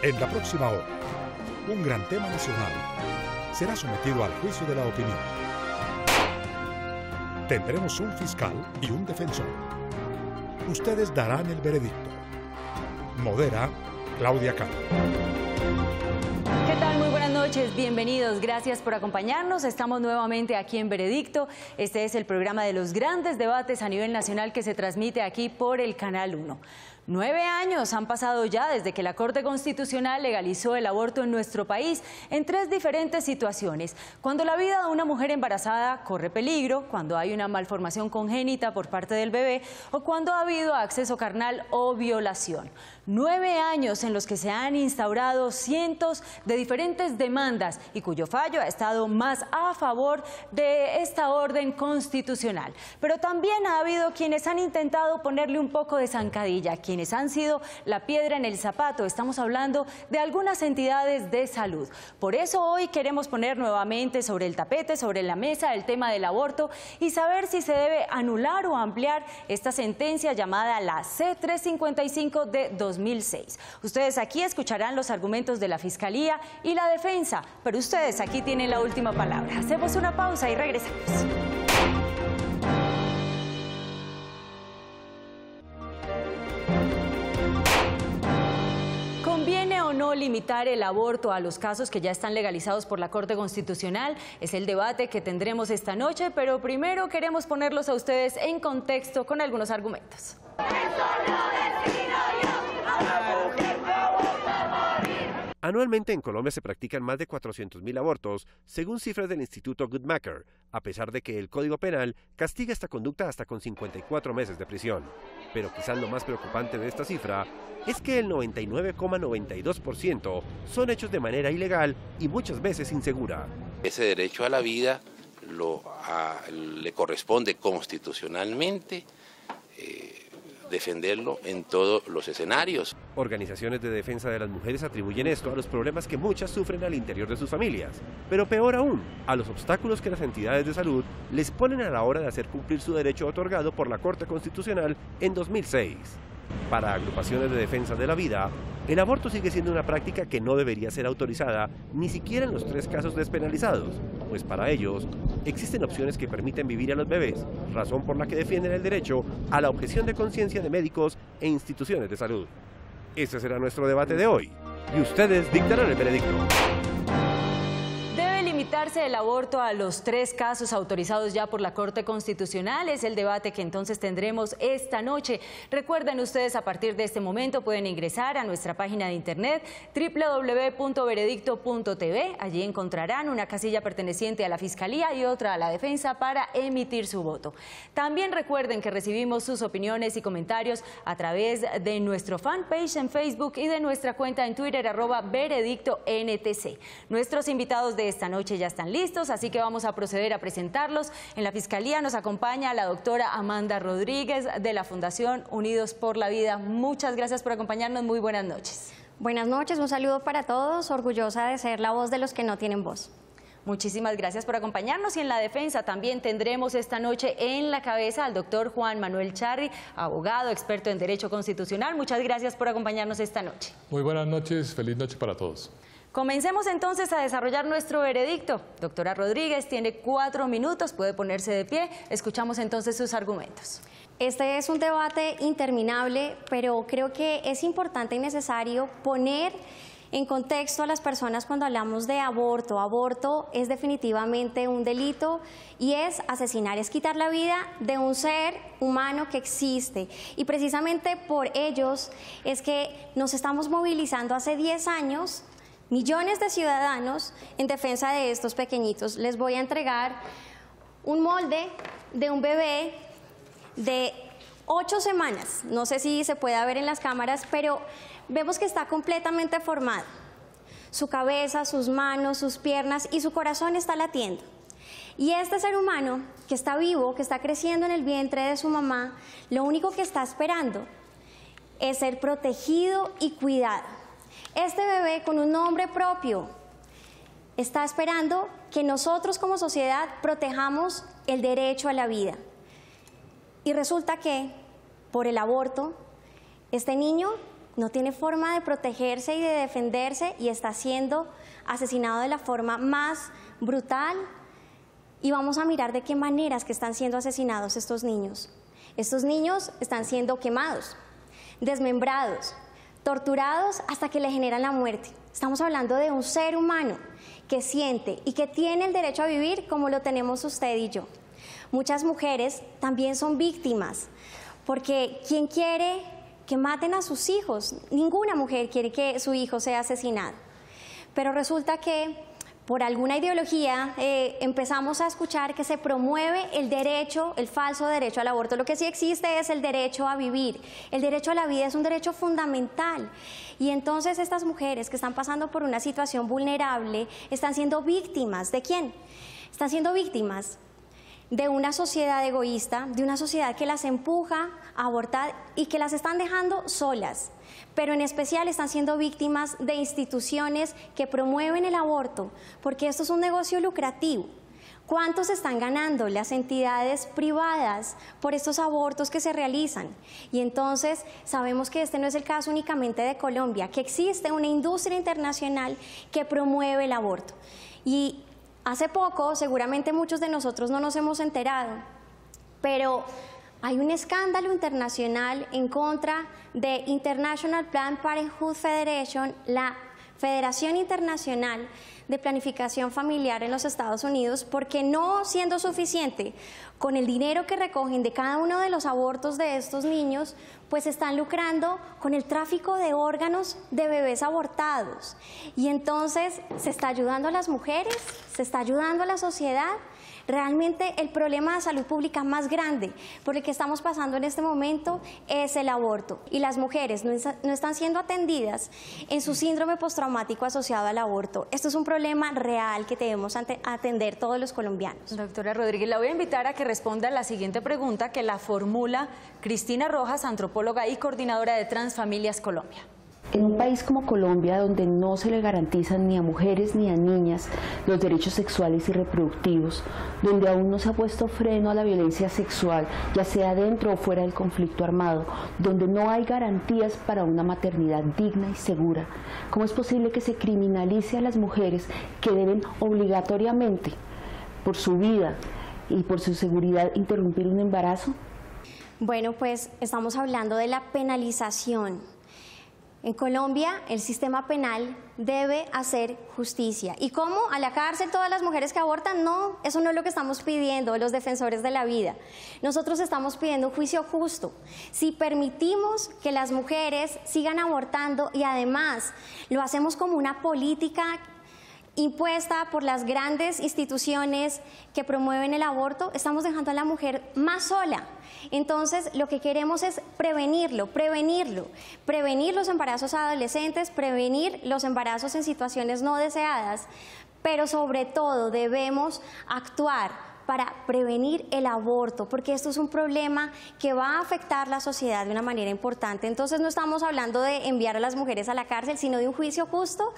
En la próxima hora, un gran tema nacional será sometido al juicio de la opinión. Tendremos un fiscal y un defensor. Ustedes darán el veredicto. Modera Claudia Cano. ¿Qué tal? Muy buenas noches, bienvenidos, gracias por acompañarnos. Estamos nuevamente aquí en Veredicto. Este es el programa de los grandes debates a nivel nacional que se transmite aquí por el Canal 1. 9 años han pasado ya desde que la Corte Constitucional legalizó el aborto en nuestro país en 3 diferentes situaciones. Cuando la vida de una mujer embarazada corre peligro, cuando hay una malformación congénita por parte del bebé o cuando ha habido acceso carnal o violación. 9 años en los que se han instaurado cientos de diferentes demandas y cuyo fallo ha estado más a favor de esta orden constitucional. Pero también ha habido quienes han intentado ponerle un poco de zancadilla, quienes han sido la piedra en el zapato. Estamos hablando de algunas entidades de salud. Por eso hoy queremos poner nuevamente sobre el tapete, sobre la mesa, el tema del aborto y saber si se debe anular o ampliar esta sentencia llamada la C-355 de 2006. Ustedes aquí escucharán los argumentos de la Fiscalía y la defensa, pero ustedes aquí tienen la última palabra. Hacemos una pausa y regresamos. ¿Conviene o no limitar el aborto a los casos que ya están legalizados por la Corte Constitucional? Es el debate que tendremos esta noche, pero primero queremos ponerlos a ustedes en contexto con algunos argumentos. Anualmente en Colombia se practican más de 400.000 abortos, según cifras del Instituto Guttmacher, a pesar de que el Código Penal castiga esta conducta hasta con 54 meses de prisión. Pero quizás lo más preocupante de esta cifra es que el 99,92% son hechos de manera ilegal y muchas veces insegura. Ese derecho a la vida le corresponde constitucionalmente defenderlo en todos los escenarios. Organizaciones de defensa de las mujeres atribuyen esto a los problemas que muchas sufren al interior de sus familias, pero peor aún, a los obstáculos que las entidades de salud les ponen a la hora de hacer cumplir su derecho otorgado por la Corte Constitucional en 2006. Para agrupaciones de defensa de la vida, el aborto sigue siendo una práctica que no debería ser autorizada ni siquiera en los 3 casos despenalizados, pues para ellos existen opciones que permiten vivir a los bebés, razón por la que defienden el derecho a la objeción de conciencia de médicos e instituciones de salud. Este será nuestro debate de hoy, y ustedes dictarán el veredicto. Limitarse el aborto a los 3 casos autorizados ya por la Corte Constitucional es el debate que entonces tendremos esta noche. Recuerden ustedes, a partir de este momento pueden ingresar a nuestra página de internet www.veredicto.tv. Allí encontrarán una casilla perteneciente a la Fiscalía y otra a la defensa para emitir su voto. También recuerden que recibimos sus opiniones y comentarios a través de nuestro fanpage en Facebook y de nuestra cuenta en Twitter @veredictontc. Nuestros invitados de esta noche ya están listos, así que vamos a proceder a presentarlos. En la Fiscalía nos acompaña la doctora Amanda Rodríguez de la Fundación Unidos por la Vida. Muchas gracias por acompañarnos, muy buenas noches. Buenas noches, un saludo para todos, orgullosa de ser la voz de los que no tienen voz. Muchísimas gracias por acompañarnos y en la defensa también tendremos esta noche en la cabeza al doctor Juan Manuel Charri, abogado, experto en Derecho Constitucional. Muchas gracias por acompañarnos esta noche. Muy buenas noches, feliz noche para todos. Comencemos entonces a desarrollar nuestro veredicto. Doctora Rodríguez, tiene 4 minutos, puede ponerse de pie. Escuchamos entonces sus argumentos. Este es un debate interminable, pero creo que es importante y necesario poner en contexto a las personas cuando hablamos de aborto. Aborto es definitivamente un delito y es asesinar, es quitar la vida de un ser humano que existe. Y precisamente por ellos es que nos estamos movilizando hace 10 años, millones de ciudadanos en defensa de estos pequeñitos. Les voy a entregar un molde de un bebé de 8 semanas. No sé si se puede ver en las cámaras, pero vemos que está completamente formado. Su cabeza, sus manos, sus piernas y su corazón está latiendo. Y este ser humano que está vivo, que está creciendo en el vientre de su mamá, lo único que está esperando es ser protegido y cuidado. Este bebé con un nombre propio está esperando que nosotros como sociedad protejamos el derecho a la vida. Y resulta que por el aborto, este niño no tiene forma de protegerse y de defenderse y está siendo asesinado de la forma más brutal. Y vamos a mirar de qué maneras que están siendo asesinados estos niños. Estos niños están siendo quemados, desmembrados, torturados hasta que le generan la muerte. Estamos hablando de un ser humano que siente y que tiene el derecho a vivir como lo tenemos usted y yo. Muchas mujeres también son víctimas, porque ¿quién quiere que maten a sus hijos? Ninguna mujer quiere que su hijo sea asesinado. Pero resulta que por alguna ideología empezamos a escuchar que se promueve el derecho, el falso derecho al aborto. Lo que sí existe es el derecho a vivir. El derecho a la vida es un derecho fundamental. Y entonces estas mujeres que están pasando por una situación vulnerable están siendo víctimas. ¿De quién? Están siendo víctimas de una sociedad egoísta, de una sociedad que las empuja a abortar y que las están dejando solas. Pero en especial están siendo víctimas de instituciones que promueven el aborto, porque esto es un negocio lucrativo. ¿Cuántos están ganando las entidades privadas por estos abortos que se realizan? Y entonces sabemos que este no es el caso únicamente de Colombia, que existe una industria internacional que promueve el aborto. Y hace poco, seguramente muchos de nosotros no nos hemos enterado, pero hay un escándalo internacional en contra de International Planned Parenthood Federation, la Federación Internacional de Planificación Familiar en los Estados Unidos, porque no siendo suficiente con el dinero que recogen de cada uno de los abortos de estos niños, pues están lucrando con el tráfico de órganos de bebés abortados. Y entonces se está ayudando a las mujeres, se está ayudando a la sociedad. Realmente el problema de salud pública más grande por el que estamos pasando en este momento es el aborto. Y las mujeres no están siendo atendidas en su síndrome postraumático asociado al aborto. Esto es un problema real que debemos atender todos los colombianos. Doctora Rodríguez, la voy a invitar a que responda a la siguiente pregunta que la formula Cristina Rojas, antropóloga y coordinadora de Transfamilias Colombia. En un país como Colombia, donde no se le garantizan ni a mujeres ni a niñas los derechos sexuales y reproductivos, donde aún no se ha puesto freno a la violencia sexual, ya sea dentro o fuera del conflicto armado, donde no hay garantías para una maternidad digna y segura, ¿cómo es posible que se criminalice a las mujeres que deben obligatoriamente, por su vida y por su seguridad, interrumpir un embarazo? Bueno, pues estamos hablando de la penalización. En Colombia, el sistema penal debe hacer justicia. ¿Y cómo? ¿A la cárcel todas las mujeres que abortan? No, eso no es lo que estamos pidiendo los defensores de la vida. Nosotros estamos pidiendo un juicio justo. Si permitimos que las mujeres sigan abortando y además lo hacemos como una política impuesta por las grandes instituciones que promueven el aborto, estamos dejando a la mujer más sola. Entonces, lo que queremos es prevenir los embarazos adolescentes, prevenir los embarazos en situaciones no deseadas, pero sobre todo debemos actuar para prevenir el aborto, porque esto es un problema que va a afectar la sociedad de una manera importante. Entonces no estamos hablando de enviar a las mujeres a la cárcel, sino de un juicio justo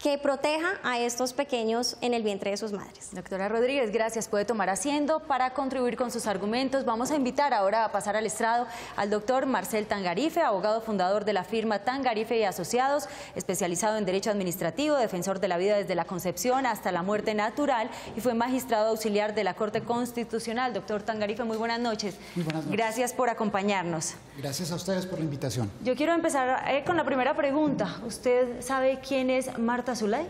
que proteja a estos pequeños en el vientre de sus madres. Doctora Rodríguez, gracias. Puede tomar asiento para contribuir con sus argumentos. Vamos a invitar ahora a pasar al estrado al doctor Marcel Tangarife, abogado fundador de la firma Tangarife y Asociados, especializado en Derecho Administrativo, defensor de la vida desde la concepción hasta la muerte natural y fue magistrado auxiliar de la Corte Constitucional. Doctor Tangarife, muy buenas noches. Muy buenas noches. Gracias por acompañarnos. Gracias a ustedes por la invitación. Yo quiero empezar con la primera pregunta. ¿Usted sabe quién es Marta Zulay?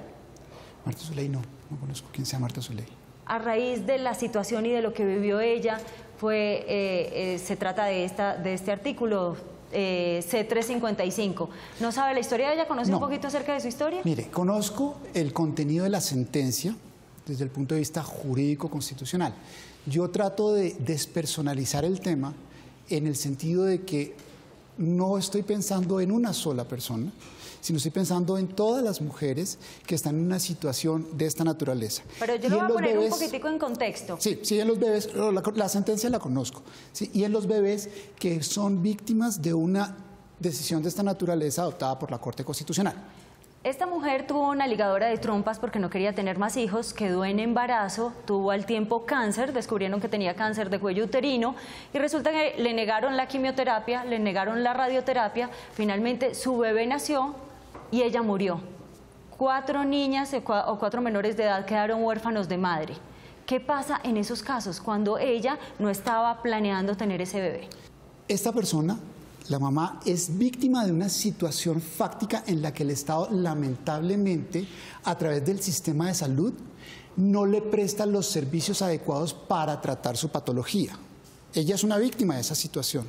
Marta Zulay no conozco quién sea Marta Zulay. A raíz de la situación y de lo que vivió ella, se trata de este artículo C355. ¿No sabe la historia de ella? ¿Conoce un poquito acerca de su historia? Mire, conozco el contenido de la sentencia desde el punto de vista jurídico constitucional. Yo trato de despersonalizar el tema en el sentido de que no estoy pensando en una sola persona, sino estoy pensando en todas las mujeres que están en una situación de esta naturaleza. Pero yo lo voy a poner un poquitico en contexto. Sí, en los bebés, la sentencia la conozco, ¿sí? Y en los bebés que son víctimas de una decisión de esta naturaleza adoptada por la Corte Constitucional. Esta mujer tuvo una ligadura de trompas porque no quería tener más hijos, quedó en embarazo, tuvo al tiempo cáncer, descubrieron que tenía cáncer de cuello uterino y resulta que le negaron la quimioterapia, le negaron la radioterapia, finalmente su bebé nació y ella murió. 4 niñas o 4 menores de edad quedaron huérfanos de madre. ¿Qué pasa en esos casos cuando ella no estaba planeando tener ese bebé? Esta persona, la mamá, es víctima de una situación fáctica en la que el Estado, lamentablemente, a través del sistema de salud, no le presta los servicios adecuados para tratar su patología. Ella es una víctima de esa situación.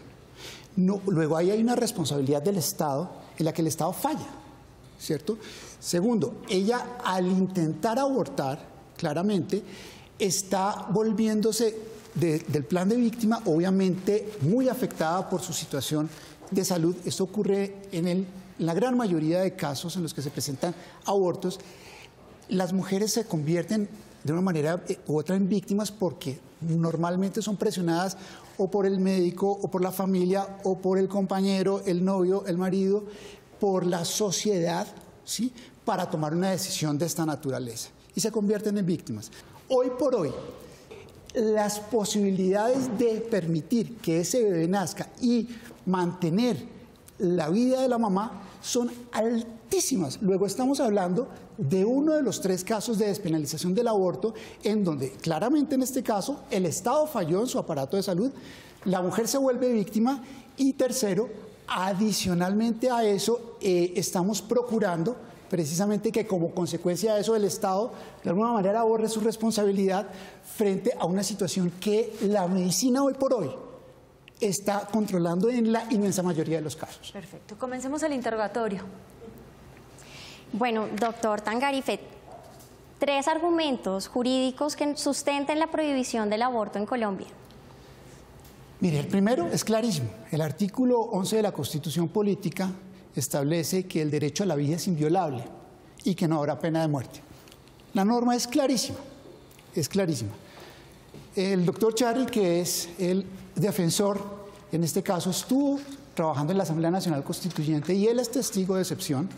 Luego ahí hay una responsabilidad del Estado en la que el Estado falla, ¿cierto? Segundo, ella al intentar abortar, claramente, está volviéndose del plan de víctima, obviamente muy afectada por su situación de salud. Esto ocurre en la gran mayoría de casos en los que se presentan abortos. Las mujeres se convierten de una manera u otra en víctimas porque normalmente son presionadas o por el médico, o por la familia, o por el compañero, el novio, el marido, por la sociedad, ¿sí?, para tomar una decisión de esta naturaleza. Y se convierten en víctimas. Hoy por hoy, las posibilidades de permitir que ese bebé nazca y mantener la vida de la mamá son altísimas. Luego estamos hablando de uno de los 3 casos de despenalización del aborto, en donde claramente en este caso el Estado falló en su aparato de salud, la mujer se vuelve víctima y tercero, adicionalmente a eso, estamos procurando precisamente que como consecuencia de eso el Estado de alguna manera borre su responsabilidad frente a una situación que la medicina hoy por hoy está controlando en la inmensa mayoría de los casos. Perfecto. Comencemos el interrogatorio. Bueno, doctor Tangarifet, 3 argumentos jurídicos que sustenten la prohibición del aborto en Colombia. Mire, el primero es clarísimo. El artículo 11 de la Constitución Política establece que el derecho a la vida es inviolable y que no habrá pena de muerte. La norma es clarísima, es clarísima. El doctor Charri, que es el defensor, en este caso estuvo trabajando en la Asamblea Nacional Constituyente y él es testigo de excepción.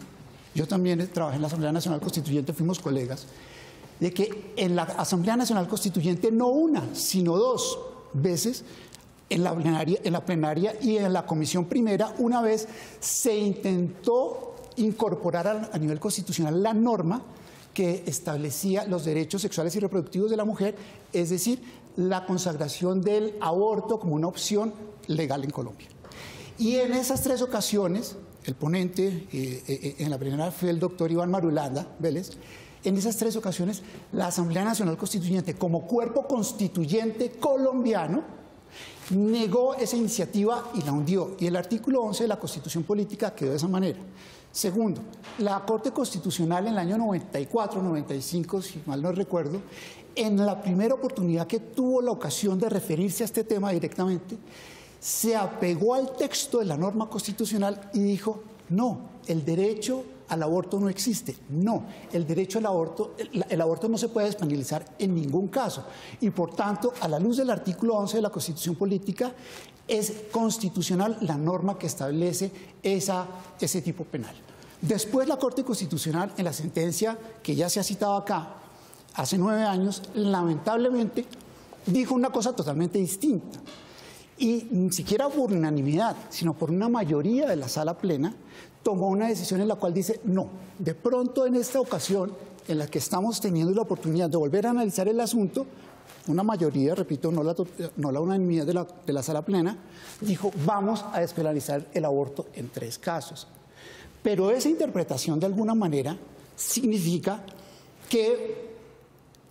Yo también trabajé en la Asamblea Nacional Constituyente, fuimos colegas, de que en la Asamblea Nacional Constituyente no una, sino 2 veces en la plenaria y en la comisión primera, una vez se intentó incorporar a nivel constitucional la norma que establecía los derechos sexuales y reproductivos de la mujer, es decir, la consagración del aborto como una opción legal en Colombia. Y en esas 3 ocasiones, el ponente en la plenaria fue el doctor Iván Marulanda Vélez. En esas 3 ocasiones, la Asamblea Nacional Constituyente, como cuerpo constituyente colombiano, negó esa iniciativa y la hundió. Y el artículo 11 de la Constitución Política quedó de esa manera. Segundo, la Corte Constitucional en el año 94, 95, si mal no recuerdo, en la primera oportunidad que tuvo la ocasión de referirse a este tema directamente, se apegó al texto de la norma constitucional y dijo, no, el derecho al aborto no existe. No, el derecho al aborto, el aborto no se puede despenalizar en ningún caso. Y por tanto, a la luz del artículo 11 de la Constitución Política, es constitucional la norma que establece ese tipo penal. Después la Corte Constitucional, en la sentencia que ya se ha citado acá, hace 9 años, lamentablemente, dijo una cosa totalmente distinta. Y ni siquiera por unanimidad, sino por una mayoría de la sala plena, tomó una decisión en la cual dice, no, de pronto en esta ocasión, en la que estamos teniendo la oportunidad de volver a analizar el asunto, una mayoría, repito, no la unanimidad de la sala plena, dijo, vamos a despenalizar el aborto en 3 casos. Pero esa interpretación, de alguna manera, significa que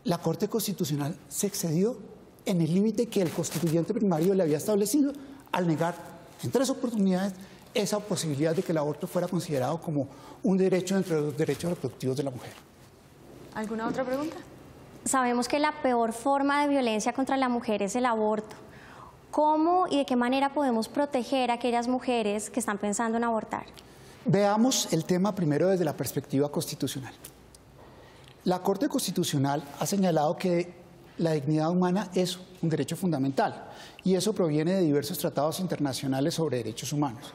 la Corte Constitucional se excedió en el límite que el constituyente primario le había establecido al negar en 3 oportunidades esa posibilidad de que el aborto fuera considerado como un derecho entre los derechos reproductivos de la mujer. ¿Alguna otra pregunta? Sabemos que la peor forma de violencia contra la mujer es el aborto. ¿Cómo y de qué manera podemos proteger a aquellas mujeres que están pensando en abortar? Veamos el tema primero desde la perspectiva constitucional. La Corte Constitucional ha señalado que la dignidad humana es un derecho fundamental y eso proviene de diversos tratados internacionales sobre derechos humanos.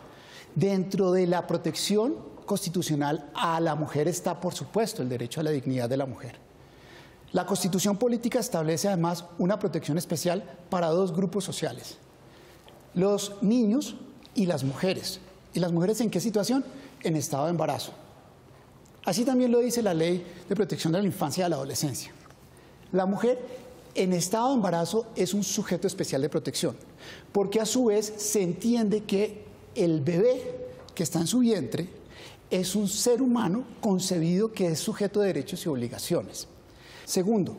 Dentro de la protección constitucional a la mujer está, por supuesto, el derecho a la dignidad de la mujer. La Constitución política establece además una protección especial para dos grupos sociales: los niños y las mujeres. ¿Y las mujeres en qué situación? En estado de embarazo. Así también lo dice la Ley de Protección de la Infancia y de la Adolescencia. La mujer en estado de embarazo es un sujeto especial de protección, porque a su vez se entiende que el bebé que está en su vientre es un ser humano concebido que es sujeto de derechos y obligaciones. Segundo,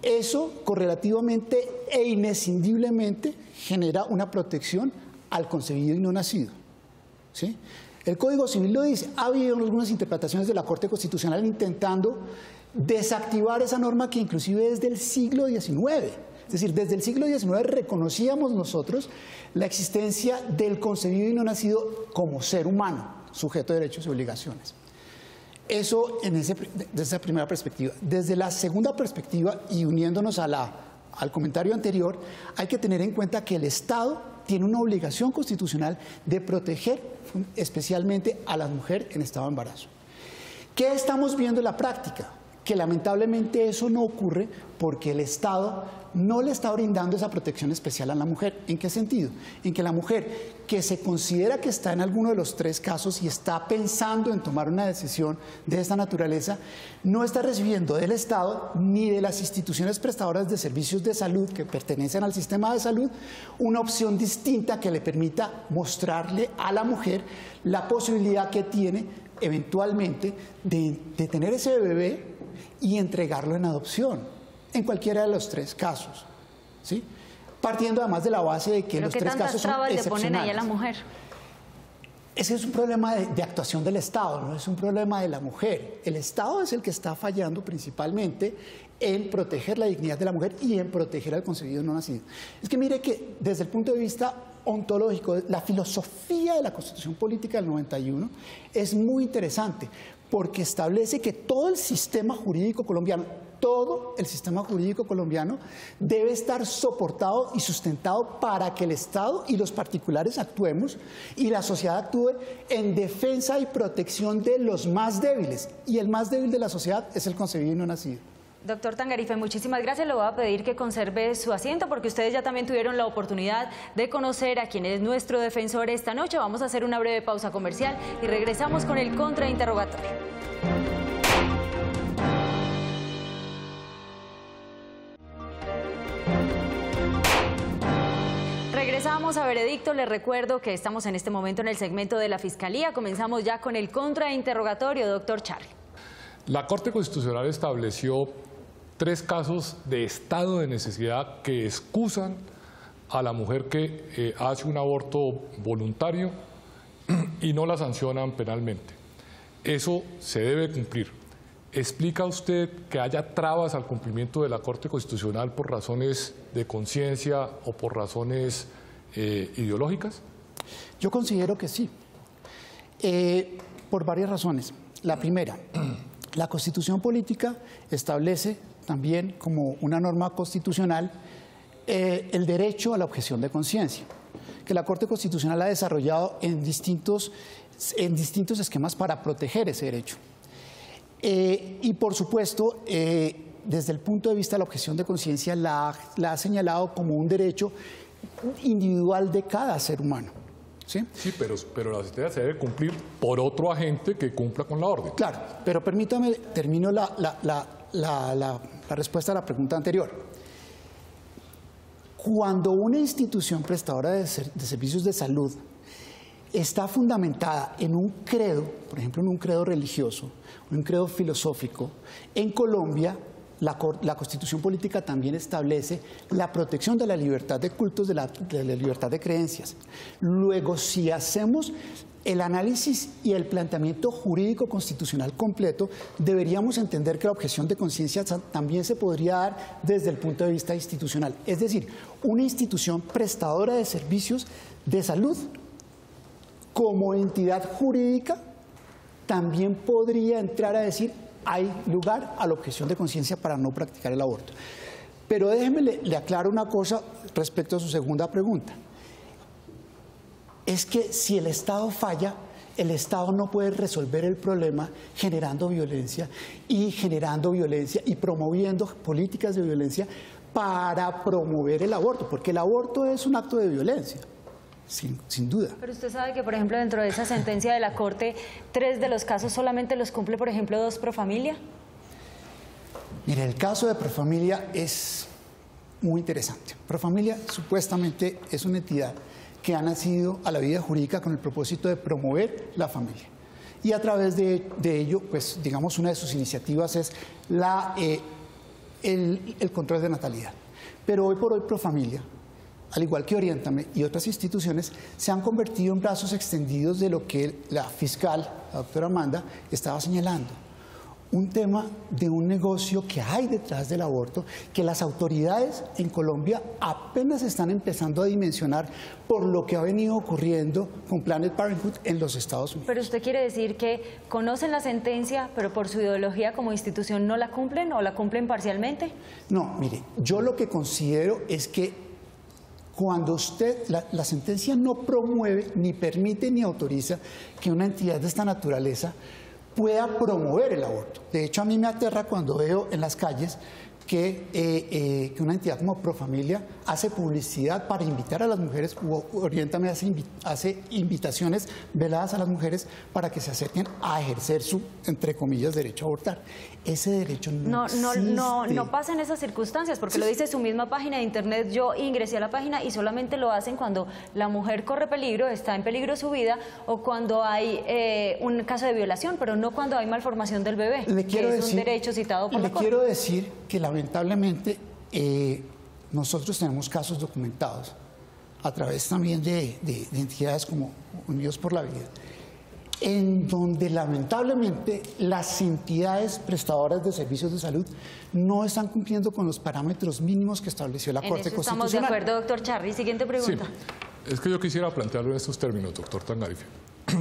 eso correlativamente e inescindiblemente genera una protección al concebido y no nacido, ¿sí? El Código Civil lo dice. Ha habido algunas interpretaciones de la Corte Constitucional intentando desactivar esa norma que inclusive es del siglo XIX. Es decir, desde el siglo XIX reconocíamos nosotros la existencia del concebido y no nacido como ser humano, sujeto de derechos y obligaciones. Eso desde esa primera perspectiva. Desde la segunda perspectiva, y uniéndonos al comentario anterior, hay que tener en cuenta que el Estado tiene una obligación constitucional de proteger especialmente a la mujer en estado de embarazo. ¿Qué estamos viendo en la práctica? Que lamentablemente eso no ocurre porque el Estado no le está brindando esa protección especial a la mujer. ¿En qué sentido? En que la mujer que se considera que está en alguno de los tres casos y está pensando en tomar una decisión de esta naturaleza, no está recibiendo del Estado ni de las instituciones prestadoras de servicios de salud que pertenecen al sistema de salud una opción distinta que le permita mostrarle a la mujer la posibilidad que tiene eventualmente de tener ese bebé y entregarlo en adopción, en cualquiera de los tres casos, ¿sí? Partiendo además de la base de que los tres casos son excepcionales. ¿Pero qué tantas trabas le ponen ahí a la mujer? Ese es un problema de actuación del Estado, no es un problema de la mujer. El Estado es el que está fallando principalmente en proteger la dignidad de la mujer y en proteger al concebido no nacido. Es que mire que desde el punto de vista ontológico, la filosofía de la Constitución Política del 91 es muy interesante, porque establece que todo el sistema jurídico colombiano, debe estar soportado y sustentado para que el Estado y los particulares actuemos y la sociedad actúe en defensa y protección de los más débiles. Y el más débil de la sociedad es el concebido y no nacido. Doctor Tangarife, muchísimas gracias. Le voy a pedir que conserve su asiento porque ustedes ya también tuvieron la oportunidad de conocer a quien es nuestro defensor esta noche. Vamos a hacer una breve pausa comercial y regresamos con el contrainterrogatorio. Regresamos a Veredicto. Les recuerdo que estamos en este momento en el segmento de la Fiscalía. Comenzamos ya con el contrainterrogatorio, doctor Charly. La Corte Constitucional estableció 3 casos de estado de necesidad que excusan a la mujer que hace un aborto voluntario y no la sancionan penalmente. Eso se debe cumplir. ¿Explica usted que haya trabas al cumplimiento de la Corte Constitucional por razones de conciencia o por razones ideológicas? Yo considero que sí, por varias razones. La primera, la Constitución Política establece también como una norma constitucional el derecho a la objeción de conciencia, que la Corte Constitucional ha desarrollado en distintos esquemas para proteger ese derecho. Y por supuesto, desde el punto de vista de la objeción de conciencia, la ha señalado como un derecho individual de cada ser humano. ¿Sí? Sí, pero la sentencia se debe cumplir por otro agente que cumpla con la orden. Claro, pero permítame, termino la respuesta a la pregunta anterior. Cuando una institución prestadora de servicios de salud está fundamentada en un credo, por ejemplo en un credo religioso, un credo filosófico, en Colombia la Constitución Política también establece la protección de la libertad de cultos, de la libertad de creencias. Luego, si hacemos el análisis y el planteamiento jurídico constitucional completo, deberíamos entender que la objeción de conciencia también se podría dar desde el punto de vista institucional. Es decir, una institución prestadora de servicios de salud como entidad jurídica también podría entrar a decir hay lugar a la objeción de conciencia para no practicar el aborto. Pero déjeme le aclaro una cosa respecto a su segunda pregunta. Es que si el Estado falla, el Estado no puede resolver el problema generando violencia y promoviendo políticas de violencia para promover el aborto, porque el aborto es un acto de violencia. Sin duda. Pero usted sabe que, por ejemplo, dentro de esa sentencia de la Corte, 3 de los casos solamente los cumple, por ejemplo, 2 Profamilia. Mire, el caso de Profamilia es muy interesante. Profamilia supuestamente es una entidad que ha nacido a la vida jurídica con el propósito de promover la familia. Y a través de ello, pues digamos, una de sus iniciativas es el control de natalidad. Pero hoy por hoy Profamilia, al igual que Oriéntame y otras instituciones, se han convertido en brazos extendidos de lo que la fiscal, la doctora Amanda, estaba señalando. Un tema de un negocio que hay detrás del aborto, que las autoridades en Colombia apenas están empezando a dimensionar por lo que ha venido ocurriendo con Planned Parenthood en los Estados Unidos. Pero usted quiere decir que conocen la sentencia, pero por su ideología como institución no la cumplen o la cumplen parcialmente. No, mire, yo lo que considero es que cuando la sentencia no promueve, ni permite, ni autoriza que una entidad de esta naturaleza pueda promover el aborto. De hecho, a mí me aterra cuando veo en las calles que una entidad como Profamilia hace publicidad para invitar a las mujeres, o Oriéntame hace invitaciones veladas a las mujeres para que se acerquen a ejercer su, entre comillas, derecho a abortar. Ese derecho no existe. No pasa en esas circunstancias, porque lo dice su misma página de internet. Yo ingresé a la página y solamente lo hacen cuando la mujer corre peligro, está en peligro su vida, o cuando hay un caso de violación, pero no cuando hay malformación del bebé, que es un derecho citado por la Corte. Le quiero decir que lamentablemente nosotros tenemos casos documentados a través también de entidades como Unidos por la Vida, en donde lamentablemente las entidades prestadoras de servicios de salud no están cumpliendo con los parámetros mínimos que estableció la Corte Constitucional. Estamos de acuerdo, doctor Charri. Siguiente pregunta. Sí, es que yo quisiera plantearlo en estos términos, doctor Tangarife.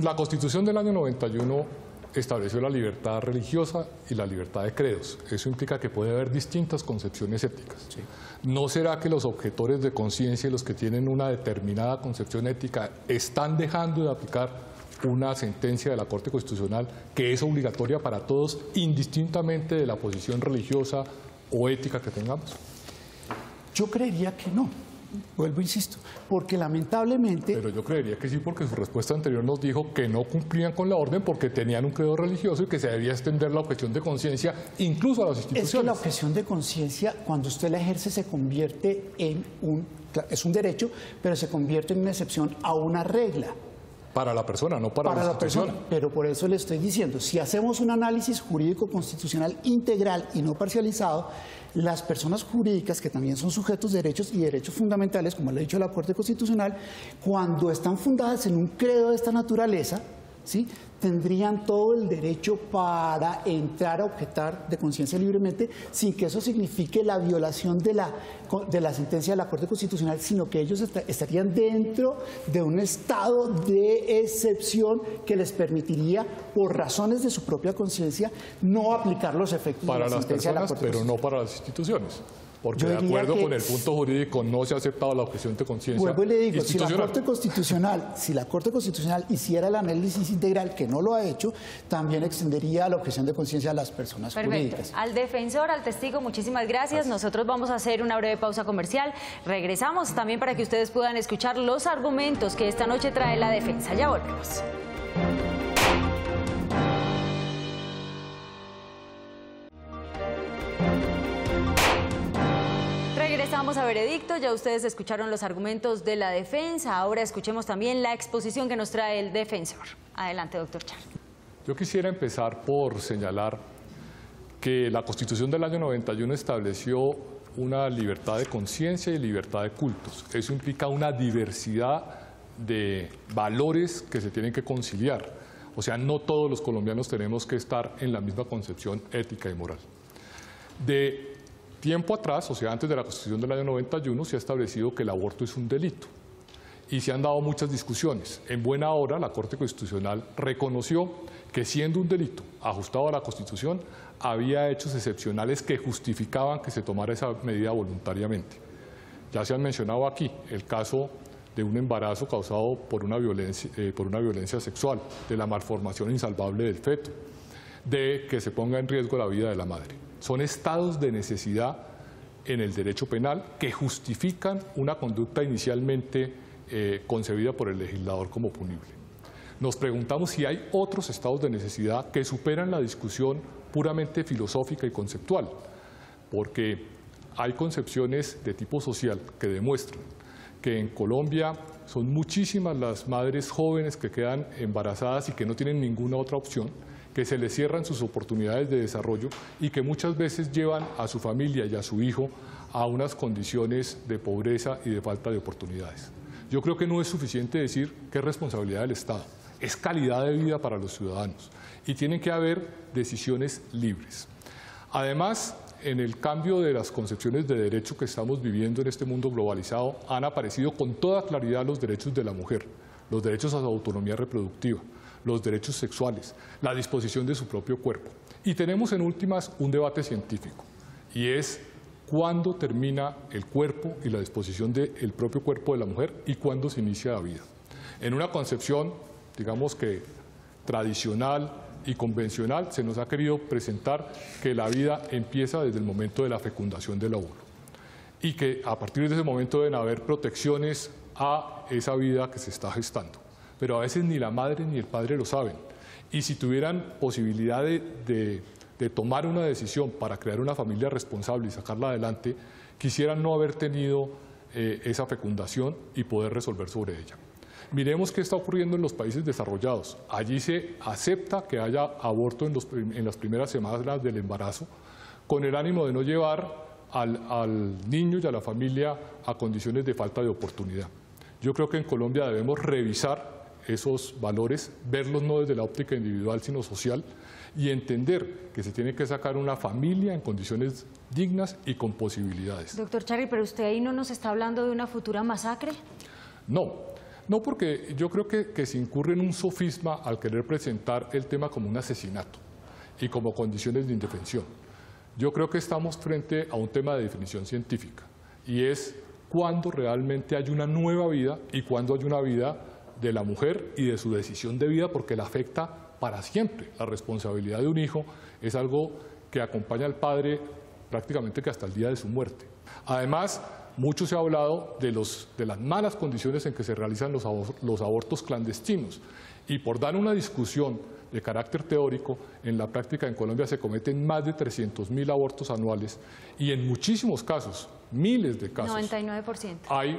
La Constitución del año 91 estableció la libertad religiosa y la libertad de credos. Eso implica que puede haber distintas concepciones éticas. Sí. ¿No será que los objetores de conciencia y los que tienen una determinada concepción ética están dejando de aplicar una sentencia de la Corte Constitucional que es obligatoria para todos, indistintamente de la posición religiosa o ética que tengamos? Yo creería que no. Vuelvo, insisto, porque lamentablemente... Pero yo creería que sí, porque su respuesta anterior nos dijo que no cumplían con la orden porque tenían un credo religioso y que se debía extender la objeción de conciencia incluso a las instituciones. Es que la objeción de conciencia, cuando usted la ejerce, se convierte en es un derecho, pero se convierte en una excepción a una regla. Para la persona, no para la institución. Pero por eso le estoy diciendo, si hacemos un análisis jurídico constitucional integral y no parcializado, las personas jurídicas, que también son sujetos de derechos y derechos fundamentales, como le ha dicho la Corte Constitucional, cuando están fundadas en un credo de esta naturaleza, ¿sí?, tendrían todo el derecho para entrar a objetar de conciencia libremente, sin que eso signifique la violación de la sentencia de la Corte Constitucional, sino que ellos estarían dentro de un estado de excepción que les permitiría, por razones de su propia conciencia, no aplicar los efectos de la sentencia de la Corte Constitucional. Pero no para las instituciones. Porque de acuerdo con el punto jurídico no se ha aceptado la objeción de conciencia. Vuelvo y le digo, si la Corte Constitucional hiciera el análisis integral, que no lo ha hecho, también extendería la objeción de conciencia a las personas jurídicas. Al defensor, al testigo, muchísimas gracias. Nosotros vamos a hacer una breve pausa comercial. Regresamos también para que ustedes puedan escuchar los argumentos que esta noche trae la defensa. Ya volvemos. Regresamos a Veredicto, ya ustedes escucharon los argumentos de la defensa, ahora escuchemos también la exposición que nos trae el defensor. Adelante, doctor Charri. Yo quisiera empezar por señalar que la Constitución del año 91 estableció una libertad de conciencia y libertad de cultos. Eso implica una diversidad de valores que se tienen que conciliar. O sea, no todos los colombianos tenemos que estar en la misma concepción ética y moral. De tiempo atrás, o sea, antes de la Constitución del año 91, se ha establecido que el aborto es un delito y se han dado muchas discusiones. En buena hora, la Corte Constitucional reconoció que, siendo un delito ajustado a la Constitución, había hechos excepcionales que justificaban que se tomara esa medida voluntariamente. Ya se han mencionado aquí el caso de un embarazo causado por una violencia sexual, de la malformación insalvable del feto, de que se ponga en riesgo la vida de la madre. Son estados de necesidad en el derecho penal que justifican una conducta inicialmente concebida por el legislador como punible. Nos preguntamos si hay otros estados de necesidad que superan la discusión puramente filosófica y conceptual, porque hay concepciones de tipo social que demuestran que en Colombia son muchísimas las madres jóvenes que quedan embarazadas y que no tienen ninguna otra opción, que se les cierran sus oportunidades de desarrollo y que muchas veces llevan a su familia y a su hijo a unas condiciones de pobreza y de falta de oportunidades. Yo creo que no es suficiente decir que es responsabilidad del Estado, es calidad de vida para los ciudadanos y tienen que haber decisiones libres. Además, en el cambio de las concepciones de derecho que estamos viviendo en este mundo globalizado, han aparecido con toda claridad los derechos de la mujer, los derechos a su autonomía reproductiva, los derechos sexuales, la disposición de su propio cuerpo. Y tenemos en últimas un debate científico, y es cuándo termina el cuerpo y la disposición del propio cuerpo de la mujer y cuándo se inicia la vida. En una concepción, digamos que tradicional y convencional, se nos ha querido presentar que la vida empieza desde el momento de la fecundación del óvulo y que a partir de ese momento deben haber protecciones a esa vida que se está gestando. Pero a veces ni la madre ni el padre lo saben. Y si tuvieran posibilidad de tomar una decisión para crear una familia responsable y sacarla adelante, quisieran no haber tenido esa fecundación y poder resolver sobre ella. Miremos qué está ocurriendo en los países desarrollados. Allí se acepta que haya aborto en las primeras semanas del embarazo, con el ánimo de no llevar al niño y a la familia a condiciones de falta de oportunidad. Yo creo que en Colombia debemos revisar esos valores, verlos no desde la óptica individual sino social y entender que se tiene que sacar una familia en condiciones dignas y con posibilidades. Doctor Charri, ¿pero usted ahí no nos está hablando de una futura masacre? No, porque yo creo que se incurre en un sofisma al querer presentar el tema como un asesinato y como condiciones de indefensión. Yo creo que estamos frente a un tema de definición científica y es cuándo realmente hay una nueva vida y cuándo hay una vida de la mujer y de su decisión de vida, porque la afecta para siempre. La responsabilidad de un hijo es algo que acompaña al padre prácticamente que hasta el día de su muerte. Además, mucho se ha hablado de las malas condiciones en que se realizan los abortos clandestinos y por dar una discusión de carácter teórico, en la práctica en Colombia se cometen más de 300.000 abortos anuales y en muchísimos casos, miles de casos, 99%. Hay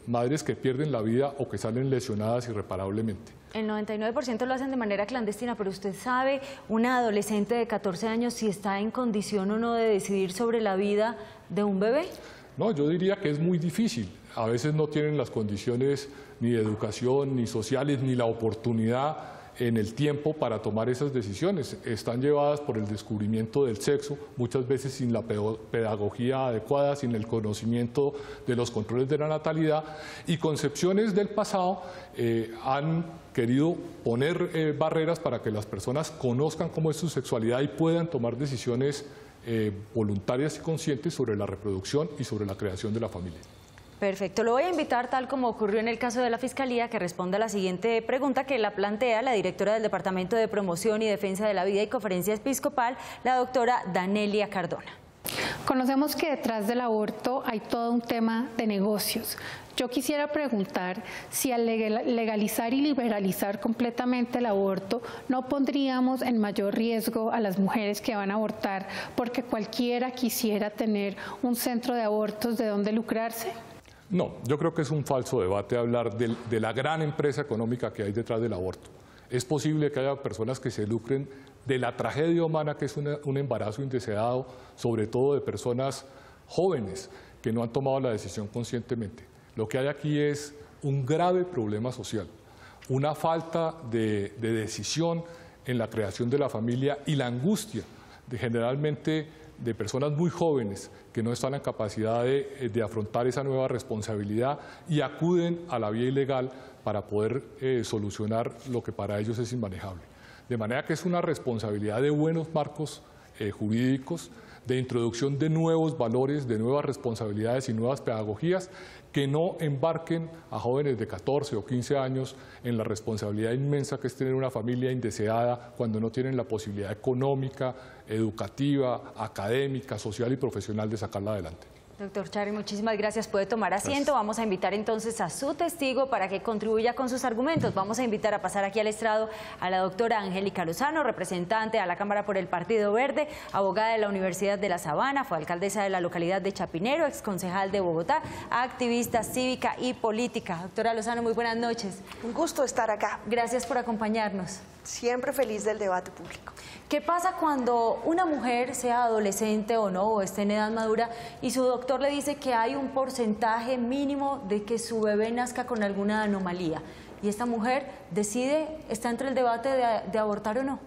madres que pierden la vida o que salen lesionadas irreparablemente. El 99% lo hacen de manera clandestina, pero usted sabe, una adolescente de 14 años, si está en condición o no de decidir sobre la vida de un bebé. No, yo diría que es muy difícil. A veces no tienen las condiciones ni de educación, ni sociales, ni la oportunidad en el tiempo para tomar esas decisiones. Están llevadas por el descubrimiento del sexo, muchas veces sin la pedagogía adecuada, sin el conocimiento de los controles de la natalidad, y concepciones del pasado han querido poner barreras para que las personas conozcan cómo es su sexualidad y puedan tomar decisiones voluntarias y conscientes sobre la reproducción y sobre la creación de la familia. Perfecto. Lo voy a invitar, tal como ocurrió en el caso de la Fiscalía, que responda a la siguiente pregunta que la plantea la directora del Departamento de Promoción y Defensa de la Vida y Conferencia Episcopal, la doctora Danelia Cardona. Conocemos que detrás del aborto hay todo un tema de negocios. Yo quisiera preguntar si al legalizar y liberalizar completamente el aborto no pondríamos en mayor riesgo a las mujeres que van a abortar porque cualquiera quisiera tener un centro de abortos de donde lucrarse. No, yo creo que es un falso debate hablar de la gran empresa económica que hay detrás del aborto. Es posible que haya personas que se lucren de la tragedia humana que es un embarazo indeseado, sobre todo de personas jóvenes que no han tomado la decisión conscientemente. Lo que hay aquí es un grave problema social, una falta de decisión en la creación de la familia y la angustia generalmente de personas muy jóvenes que no están en capacidad de afrontar esa nueva responsabilidad y acuden a la vía ilegal para poder solucionar lo que para ellos es inmanejable. De manera que es una responsabilidad de buenos marcos jurídicos, de introducción de nuevos valores, de nuevas responsabilidades y nuevas pedagogías que no embarquen a jóvenes de 14 o 15 años en la responsabilidad inmensa que es tener una familia indeseada cuando no tienen la posibilidad económica, educativa, académica, social y profesional de sacarla adelante. Doctor Charri, muchísimas gracias. Puede tomar asiento. Gracias. Vamos a invitar entonces a su testigo para que contribuya con sus argumentos. Vamos a invitar a pasar aquí al estrado a la doctora Angélica Lozano, representante a la Cámara por el Partido Verde, abogada de la Universidad de La Sabana, fue alcaldesa de la localidad de Chapinero, exconcejal de Bogotá, activista cívica y política. Doctora Lozano, muy buenas noches. Un gusto estar acá. Gracias por acompañarnos. Siempre feliz del debate público. ¿Qué pasa cuando una mujer, sea adolescente o no, o esté en edad madura, y su doctor le dice que hay un porcentaje mínimo de que su bebé nazca con alguna anomalía? Y esta mujer decide, está entre el debate de abortar o no.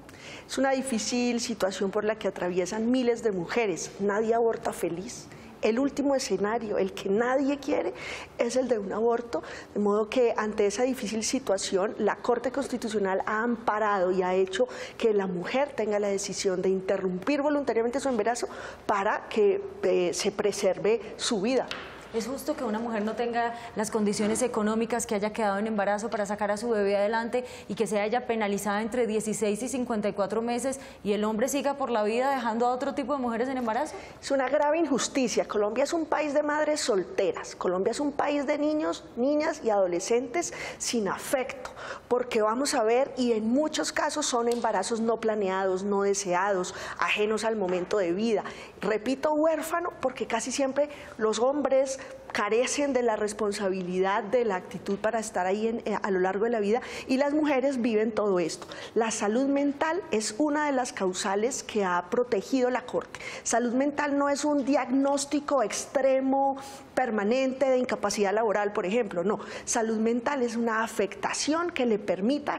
Es una difícil situación por la que atraviesan miles de mujeres. Nadie aborta feliz. El último escenario, el que nadie quiere, es el de un aborto, de modo que ante esa difícil situación la Corte Constitucional ha amparado y ha hecho que la mujer tenga la decisión de interrumpir voluntariamente su embarazo para que se preserve su vida. ¿Es justo que una mujer no tenga las condiciones económicas, que haya quedado en embarazo para sacar a su bebé adelante y que se haya penalizada entre 16 y 54 meses y el hombre siga por la vida dejando a otro tipo de mujeres en embarazo? Es una grave injusticia. Colombia es un país de madres solteras. Colombia es un país de niños, niñas y adolescentes sin afecto. Porque vamos a ver, y en muchos casos son embarazos no planeados, no deseados, ajenos al momento de vida. Repito, huérfano, porque casi siempre los hombres carecen de la responsabilidad, de la actitud para estar ahí a lo largo de la vida, y las mujeres viven todo esto. La salud mental es una de las causales que ha protegido la Corte. Salud mental no es un diagnóstico extremo, permanente de incapacidad laboral, por ejemplo, no. Salud mental es una afectación que le permita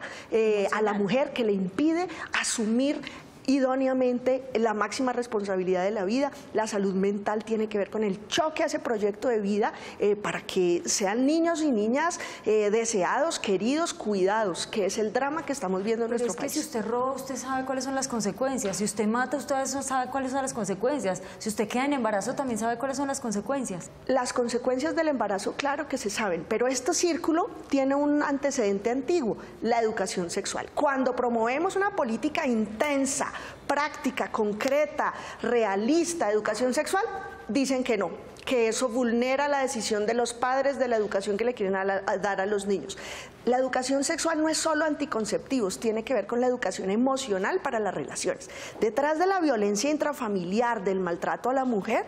a la mujer, que le impide asumir idóneamente la máxima responsabilidad de la vida. La salud mental tiene que ver con el choque a ese proyecto de vida para que sean niños y niñas deseados, queridos, cuidados, que es el drama que estamos viendo en nuestro país. Pero es que si usted roba, usted sabe cuáles son las consecuencias. Si usted mata, usted sabe cuáles son las consecuencias. Si usted queda en embarazo, también sabe cuáles son las consecuencias. Las consecuencias del embarazo, claro que se saben, pero este círculo tiene un antecedente antiguo, la educación sexual. Cuando promovemos una política intensa, práctica, concreta, realista, educación sexual, dicen que no, que eso vulnera la decisión de los padres de la educación que le quieren dar a los niños. La educación sexual no es solo anticonceptivos, tiene que ver con la educación emocional para las relaciones. Detrás de la violencia intrafamiliar, del maltrato a la mujer,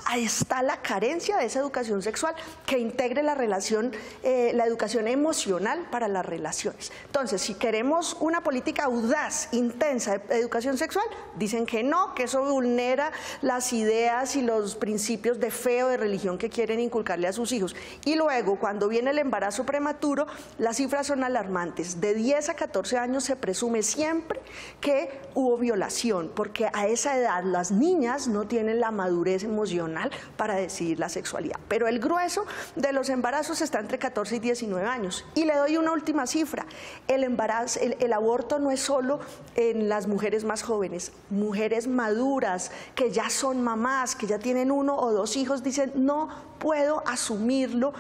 ahí está la carencia de esa educación sexual que integre la relación, la educación emocional para las relaciones. Entonces, si queremos una política audaz, intensa de educación sexual, dicen que no, que eso vulnera las ideas y los principios de fe o de religión que quieren inculcarle a sus hijos. Y luego, cuando viene el embarazo prematuro, las cifras son alarmantes. De 10 a 14 años se presume siempre que hubo violación, porque a esa edad las niñas no tienen la madurez emocional para decidir la sexualidad. Pero el grueso de los embarazos está entre 14 y 19 años. Y le doy una última cifra. El aborto no es solo en las mujeres más jóvenes. Mujeres maduras, que ya son mamás, que ya tienen 1 o 2 hijos, dicen, no puedo asumirlo,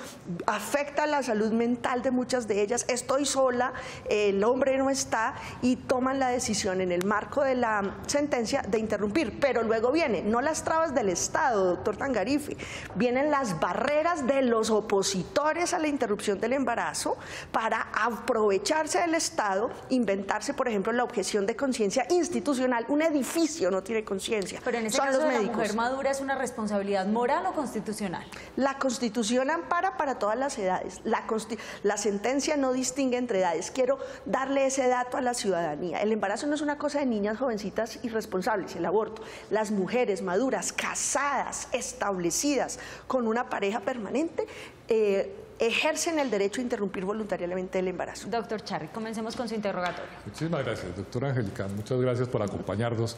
afecta la salud mental de muchas de ellas, estoy sola, el hombre no está, y toman la decisión en el marco de la sentencia de interrumpir. Pero luego vienen, no las trabas del Estado, doctor Tangarife, vienen las barreras de los opositores a la interrupción del embarazo para aprovecharse del Estado, inventarse, por ejemplo, la objeción de conciencia institucional. Un edificio no tiene conciencia. Pero en ese caso de la mujer madura, ¿es una responsabilidad moral o constitucional? La Constitución ampara para todas las edades. La sentencia no distingue entre edades. Quiero darle ese dato a la ciudadanía. El embarazo no es una cosa de niñas jovencitas irresponsables, el aborto. Las mujeres maduras, casadas, establecidas, con una pareja permanente, ejercen el derecho a interrumpir voluntariamente el embarazo. Doctor Charri, comencemos con su interrogatorio. Muchísimas gracias, doctora Angélica. Muchas gracias por acompañarnos.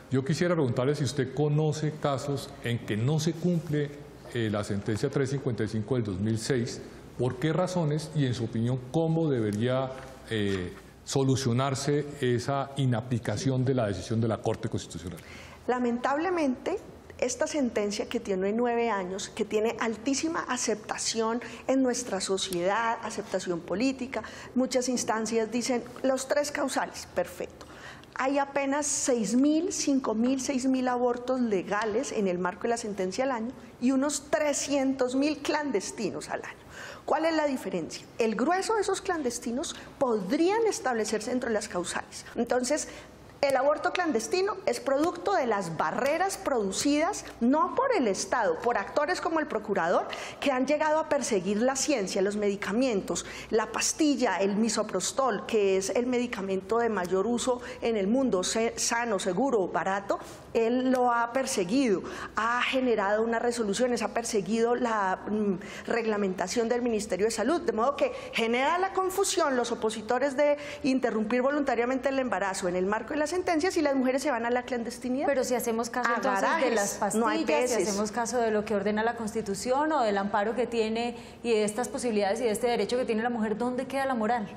Yo quisiera preguntarle si usted conoce casos en que no se cumple la sentencia 355 del 2006, ¿por qué razones y en su opinión cómo debería solucionarse esa inaplicación de la decisión de la Corte Constitucional? Lamentablemente, esta sentencia que tiene 9 años, que tiene altísima aceptación en nuestra sociedad, aceptación política, muchas instancias dicen los 3 causales, perfecto. Hay apenas 6.000, 5.000, 6.000 abortos legales en el marco de la sentencia al año y unos 300.000 clandestinos al año. ¿Cuál es la diferencia? El grueso de esos clandestinos podrían establecerse dentro de las causales. Entonces, el aborto clandestino es producto de las barreras producidas no por el Estado, por actores como el procurador, que han llegado a perseguir la ciencia, los medicamentos, la pastilla, el misoprostol, que es el medicamento de mayor uso en el mundo, sano, seguro, barato. Él lo ha perseguido, ha generado unas resoluciones, ha perseguido la reglamentación del Ministerio de Salud, de modo que genera la confusión los opositores de interrumpir voluntariamente el embarazo en el marco de las sentencias y las mujeres se van a la clandestinidad. Pero si hacemos caso entonces de las pastillas, si hacemos caso de lo que ordena la Constitución o del amparo que tiene y de estas posibilidades y de este derecho que tiene la mujer, ¿dónde queda la moral?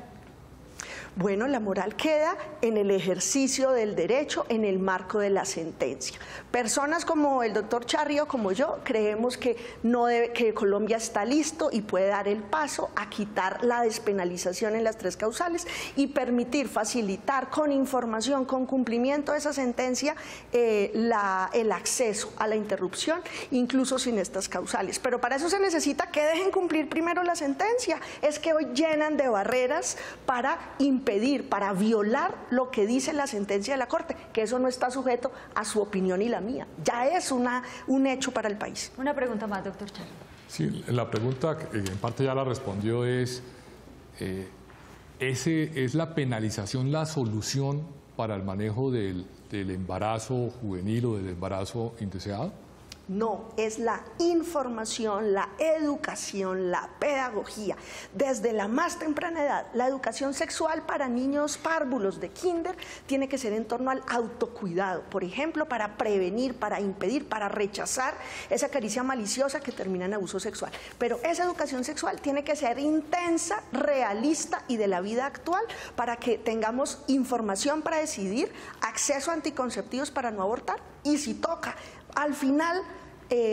Bueno, la moral queda en el ejercicio del derecho en el marco de la sentencia. Personas como el doctor Charri o como yo creemos que, que Colombia está listo y puede dar el paso a quitar la despenalización en las 3 causales y permitir, facilitar con información, con cumplimiento de esa sentencia, el acceso a la interrupción, incluso sin estas causales. Pero para eso se necesita que dejen cumplir primero la sentencia. Es que hoy llenan de barreras para impedir, para violar lo que dice la sentencia de la Corte, que eso no está sujeto a su opinión y la mía. Ya es un hecho para el país. Una pregunta más, doctor Charri. Sí, la pregunta, en parte ya la respondió, ¿es la penalización la solución para el manejo del embarazo juvenil o del embarazo indeseado? No, es la información, la educación, la pedagogía. Desde la más temprana edad, la educación sexual para niños párvulos de kinder tiene que ser en torno al autocuidado, por ejemplo, para prevenir, para impedir, para rechazar esa caricia maliciosa que termina en abuso sexual. Pero esa educación sexual tiene que ser intensa, realista y de la vida actual para que tengamos información para decidir, acceso a anticonceptivos para no abortar y si toca, al final,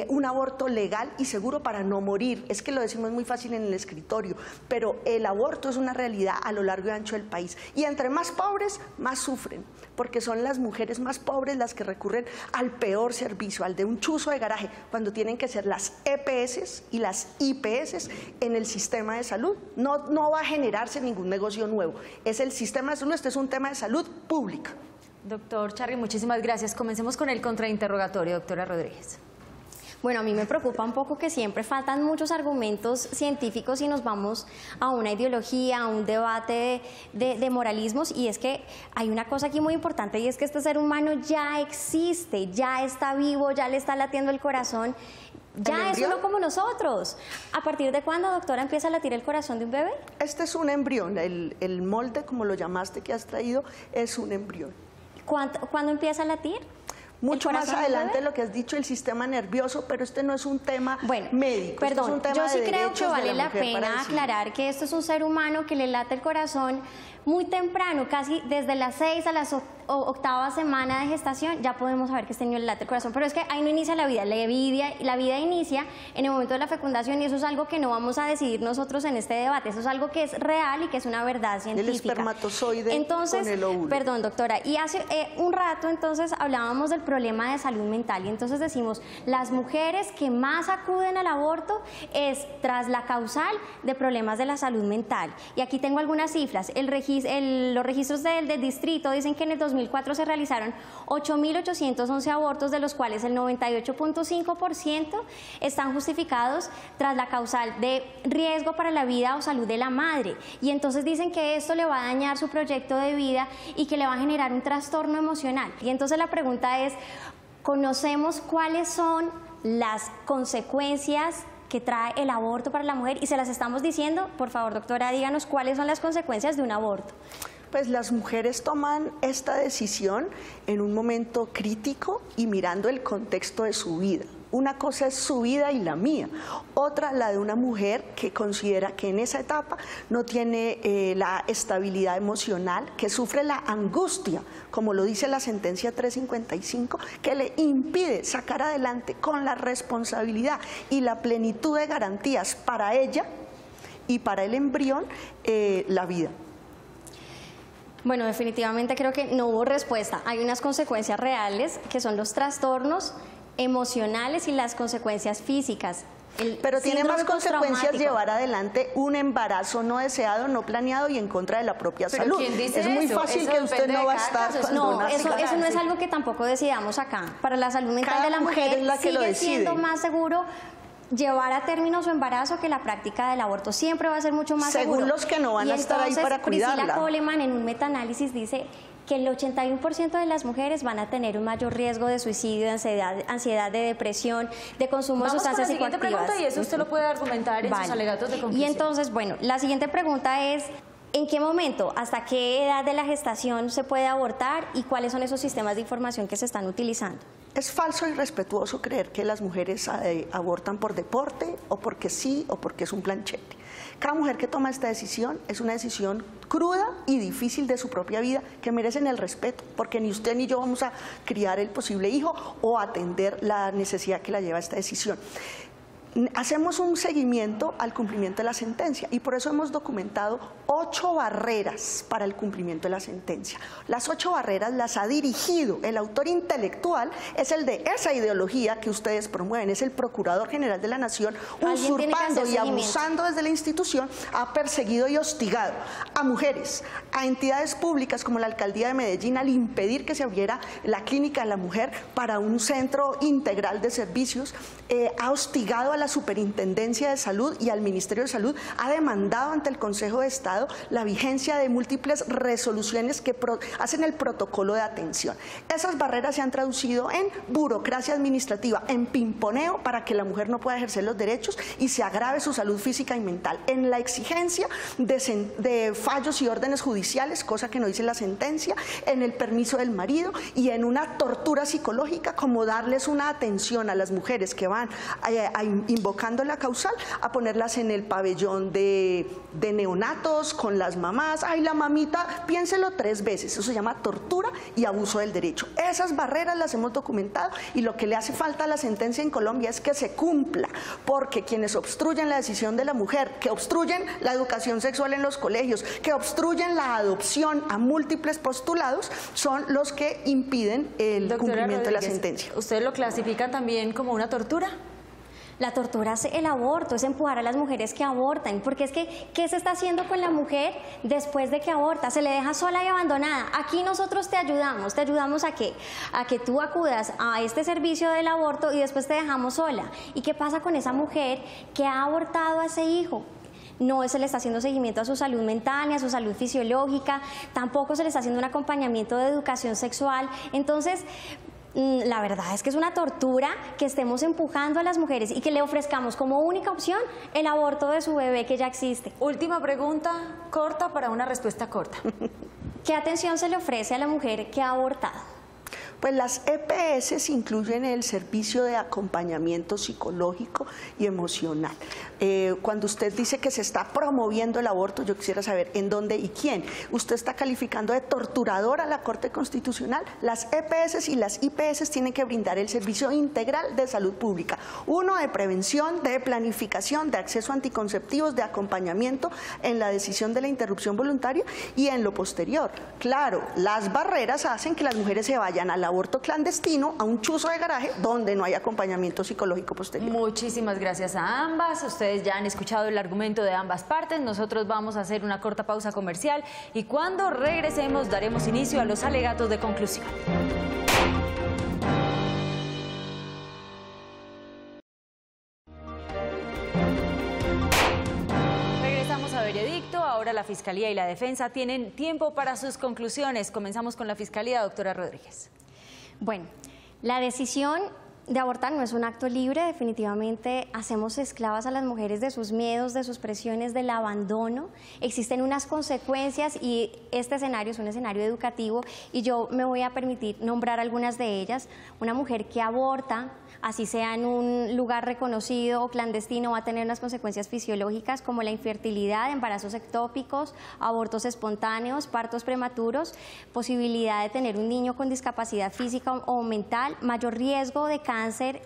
un aborto legal y seguro para no morir. Es que lo decimos muy fácil en el escritorio, pero el aborto es una realidad a lo largo y ancho del país. Y entre más pobres, más sufren, porque son las mujeres más pobres las que recurren al peor servicio, al de un chuzo de garaje, cuando tienen que ser las EPS y las IPS en el sistema de salud. No va a generarse ningún negocio nuevo. Es el sistema de salud, este es un tema de salud pública. Doctor Charri, muchísimas gracias. Comencemos con el contrainterrogatorio, doctora Rodríguez. Bueno, a mí me preocupa un poco que siempre faltan muchos argumentos científicos y nos vamos a una ideología, a un debate de moralismos, y es que hay una cosa aquí muy importante y es que este ser humano ya existe, ya está vivo, ya le está latiendo el corazón, ya es uno como nosotros. ¿A partir de cuándo, doctora, empieza a latir el corazón de un bebé? Este es un embrión, el molde, como lo llamaste, que has traído, es un embrión. ¿Cuándo empieza a latir? Mucho más adelante lo que has dicho, el sistema nervioso, pero este no es un tema médico. Perdón, es un tema yo sí de creo que vale la mujer pena aclarar que esto es un ser humano que le late el corazón muy temprano, casi desde las 6 a las 8ª semana de gestación, ya podemos saber que este niño le late el corazón. Pero es que ahí no inicia la vida, la vida inicia en el momento de la fecundación, y eso es algo que no vamos a decidir nosotros en este debate, eso es algo que es real y que es una verdad científica. El espermatozoide con el óvulo. Perdón, doctora, y hace un rato entonces hablábamos del problema de salud mental, y entonces decimos, las mujeres que más acuden al aborto es tras la causal de problemas de la salud mental. Y aquí tengo algunas cifras. Los registros del distrito dicen que en el 2004 se realizaron 8.811 abortos, de los cuales el 98.5% están justificados tras la causal de riesgo para la vida o salud de la madre. Y entonces dicen que esto le va a dañar su proyecto de vida y que le va a generar un trastorno emocional. Y entonces la pregunta es, ¿conocemos cuáles son las consecuencias que trae el aborto para la mujer? Y se las estamos diciendo. Por favor, doctora, díganos cuáles son las consecuencias de un aborto. Pues las mujeres toman esta decisión en un momento crítico y mirando el contexto de su vida. Una cosa es su vida y la mía, otra la de una mujer que considera que en esa etapa no tiene la estabilidad emocional, que sufre la angustia, como lo dice la sentencia 355, que le impide sacar adelante con la responsabilidad y la plenitud de garantías para ella y para el embrión la vida. Bueno, definitivamente creo que no hubo respuesta. Hay unas consecuencias reales que son los trastornos emocionales y las consecuencias físicas. Pero tiene más consecuencias llevar adelante un embarazo no deseado, no planeado y en contra de la propia salud. ¿Quién dice es muy fácil eso que usted no va a estar No, eso no es algo que tampoco decidamos acá. Para la salud mental de la mujer es la que sigue siendo más seguro llevar a término su embarazo que la práctica del aborto. Siempre va a ser mucho más seguro. Según los que no van a estar ahí para cuidarla. Priscilla Coleman en un metaanálisis dice que el 81% de las mujeres van a tener un mayor riesgo de suicidio, de ansiedad, de depresión, de consumo de sustancias psicoactivas. Vamos con la siguiente pregunta y eso usted lo puede argumentar en sus alegatos de conclusión. Y entonces, bueno, la siguiente pregunta es: ¿en qué momento, hasta qué edad de la gestación se puede abortar y cuáles son esos sistemas de información que se están utilizando? Es falso y irrespetuoso creer que las mujeres abortan por deporte o porque sí o porque es un planchete. Cada mujer que toma esta decisión es una decisión cruda y difícil de su propia vida que merecen el respeto, porque ni usted ni yo vamos a criar el posible hijo o atender la necesidad que la lleva a esta decisión. Hacemos un seguimiento al cumplimiento de la sentencia y por eso hemos documentado 8 barreras para el cumplimiento de la sentencia. Las 8 barreras las ha dirigido el autor intelectual, es el de esa ideología que ustedes promueven, es el Procurador General de la Nación, usurpando y abusando desde la institución, ha perseguido y hostigado a mujeres, a entidades públicas como la Alcaldía de Medellín al impedir que se abriera la Clínica de la Mujer para un centro integral de servicios, ha hostigado a la Superintendencia de Salud y al Ministerio de Salud, ha demandado ante el Consejo de Estado la vigencia de múltiples resoluciones que hacen el protocolo de atención. Esas barreras se han traducido en burocracia administrativa, en pimponeo para que la mujer no pueda ejercer los derechos y se agrave su salud física y mental, en la exigencia de fallos y órdenes judiciales, cosa que no dice la sentencia, en el permiso del marido y en una tortura psicológica como darles una atención a las mujeres que van invocando la causal, a ponerlas en el pabellón de neonatos con las mamás. Ay, la mamita, piénselo 3 veces. Eso se llama tortura y abuso del derecho. Esas barreras las hemos documentado y lo que le hace falta a la sentencia en Colombia es que se cumpla, porque quienes obstruyen la decisión de la mujer, que obstruyen la educación sexual en los colegios, que obstruyen la adopción a múltiples postulados, son los que impiden el cumplimiento de la sentencia. ¿Ustedes lo clasifican también como una tortura? La tortura es el aborto, es empujar a las mujeres que abortan, porque es que, ¿qué se está haciendo con la mujer después de que aborta? Se le deja sola y abandonada. Aquí nosotros te ayudamos a qué? A que tú acudas a este servicio del aborto y después te dejamos sola. ¿Y qué pasa con esa mujer que ha abortado a ese hijo? No se le está haciendo seguimiento a su salud mental ni a su salud fisiológica, tampoco se le está haciendo un acompañamiento de educación sexual. Entonces, la verdad es que es una tortura que estemos empujando a las mujeres y que le ofrezcamos como única opción el aborto de su bebé que ya existe. Última pregunta corta para una respuesta corta. ¿Qué atención se le ofrece a la mujer que ha abortado? Pues las EPS incluyen el servicio de acompañamiento psicológico y emocional. Cuando usted dice que se está promoviendo el aborto, yo quisiera saber en dónde y quién. Usted está calificando de torturador a la Corte Constitucional. Las EPS y las IPS tienen que brindar el servicio integral de salud pública. Uno de prevención, de planificación, de acceso a anticonceptivos, de acompañamiento en la decisión de la interrupción voluntaria y en lo posterior. Claro, las barreras hacen que las mujeres se vayan al aborto clandestino, a un chuzo de garaje donde no hay acompañamiento psicológico posterior. Muchísimas gracias a ambas. Ustedes ya han escuchado el argumento de ambas partes. Nosotros vamos a hacer una corta pausa comercial y cuando regresemos daremos inicio a los alegatos de conclusión. Regresamos a Veredicto. Ahora la Fiscalía y la Defensa tienen tiempo para sus conclusiones. Comenzamos con la Fiscalía, doctora Rodríguez. Bueno, la decisión de abortar no es un acto libre, definitivamente hacemos esclavas a las mujeres de sus miedos, de sus presiones, del abandono. Existen unas consecuencias y este escenario es un escenario educativo y yo me voy a permitir nombrar algunas de ellas. Una mujer que aborta, así sea en un lugar reconocido o clandestino, va a tener unas consecuencias fisiológicas como la infertilidad, embarazos ectópicos, abortos espontáneos, partos prematuros, posibilidad de tener un niño con discapacidad física o mental, mayor riesgo de cáncer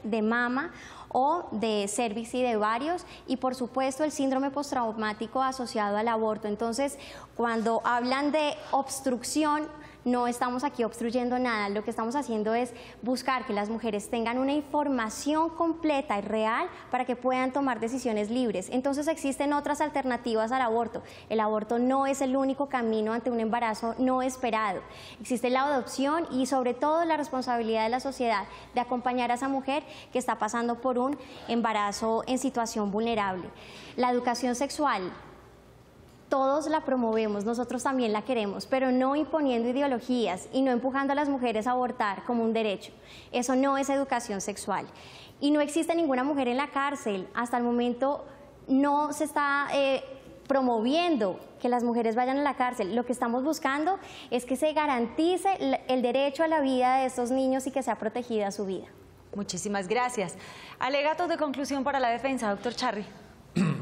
de mama o de cervix y de ovarios, y por supuesto el síndrome postraumático asociado al aborto. Entonces, cuando hablan de obstrucción, no estamos aquí obstruyendo nada, lo que estamos haciendo es buscar que las mujeres tengan una información completa y real para que puedan tomar decisiones libres. Entonces existen otras alternativas al aborto. El aborto no es el único camino ante un embarazo no esperado. Existe la adopción y sobre todo la responsabilidad de la sociedad de acompañar a esa mujer que está pasando por un embarazo en situación vulnerable. La educación sexual, todos la promovemos, nosotros también la queremos, pero no imponiendo ideologías y no empujando a las mujeres a abortar como un derecho. Eso no es educación sexual. Y no existe ninguna mujer en la cárcel. Hasta el momento no se está promoviendo que las mujeres vayan a la cárcel. Lo que estamos buscando es que se garantice el derecho a la vida de estos niños y que sea protegida su vida. Muchísimas gracias. Alegatos de conclusión para la defensa, doctor Charri.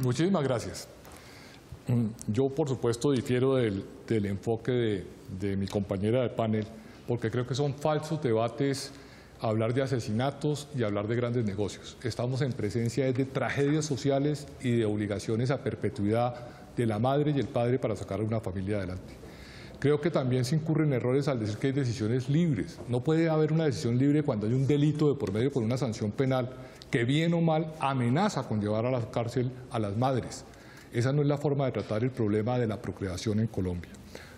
Muchísimas gracias. Yo, por supuesto, difiero del enfoque de mi compañera de panel, porque creo que son falsos debates hablar de asesinatos y hablar de grandes negocios. Estamos en presencia de tragedias sociales y de obligaciones a perpetuidad de la madre y el padre para sacar a una familia adelante. Creo que también se incurren errores al decir que hay decisiones libres. No puede haber una decisión libre cuando hay un delito de por medio con una sanción penal que, bien o mal, amenaza con llevar a la cárcel a las madres. Esa no es la forma de tratar el problema de la procreación en Colombia.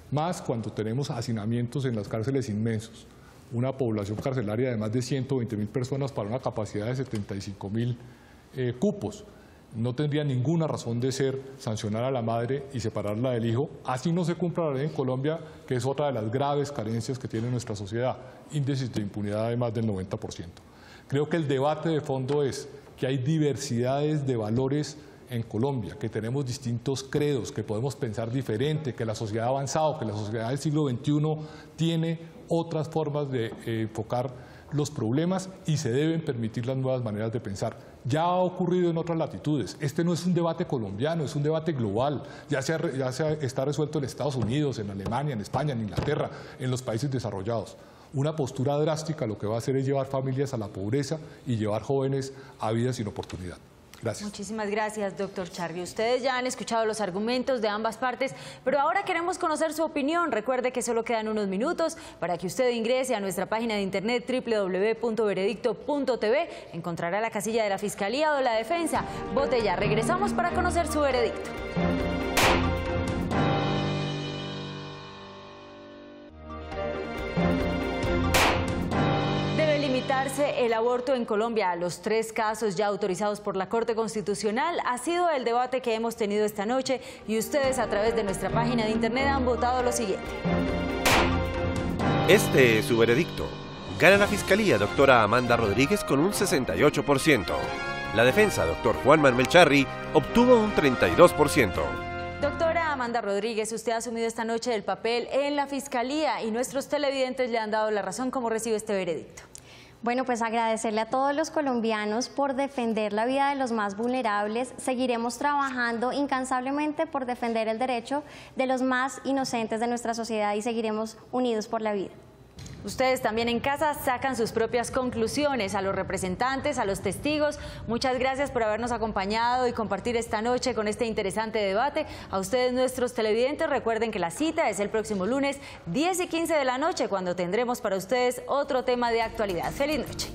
Más cuando tenemos hacinamientos en las cárceles inmensos, una población carcelaria de más de 120.000 personas para una capacidad de 75.000 cupos. No tendría ninguna razón de ser sancionar a la madre y separarla del hijo. Así no se cumpla la ley en Colombia, que es otra de las graves carencias que tiene nuestra sociedad, índices de impunidad de más del 90%. Creo que el debate de fondo es que hay diversidades de valores en Colombia, que tenemos distintos credos, que podemos pensar diferente, que la sociedad ha avanzado, que la sociedad del siglo XXI tiene otras formas de enfocar los problemas y se deben permitir las nuevas maneras de pensar. Ya ha ocurrido en otras latitudes. Este no es un debate colombiano, es un debate global. Está resuelto en Estados Unidos, en Alemania, en España, en Inglaterra, en los países desarrollados. Una postura drástica lo que va a hacer es llevar familias a la pobreza y llevar jóvenes a vidas sin oportunidad. Gracias. Muchísimas gracias, doctor Charri. Ustedes ya han escuchado los argumentos de ambas partes, pero ahora queremos conocer su opinión. Recuerde que solo quedan unos minutos para que usted ingrese a nuestra página de internet www.veredicto.tv. Encontrará la casilla de la Fiscalía o de la Defensa. Vote ya. Regresamos para conocer su veredicto. El aborto en Colombia a los 3 casos ya autorizados por la Corte Constitucional ha sido el debate que hemos tenido esta noche y ustedes a través de nuestra página de internet han votado lo siguiente. Este es su veredicto. Gana la Fiscalía, doctora Amanda Rodríguez, con un 68%. La defensa, doctor Juan Manuel Charri, obtuvo un 32%. Doctora Amanda Rodríguez, usted ha asumido esta noche el papel en la Fiscalía y nuestros televidentes le han dado la razón. ¿Cómo recibe este veredicto? Bueno, pues agradecerle a todos los colombianos por defender la vida de los más vulnerables. Seguiremos trabajando incansablemente por defender el derecho de los más inocentes de nuestra sociedad y seguiremos unidos por la vida. Ustedes también en casa sacan sus propias conclusiones. A los representantes, a los testigos, muchas gracias por habernos acompañado y compartir esta noche con este interesante debate. A ustedes, nuestros televidentes, recuerden que la cita es el próximo lunes 10 y 15 de la noche, cuando tendremos para ustedes otro tema de actualidad. ¡Feliz noche!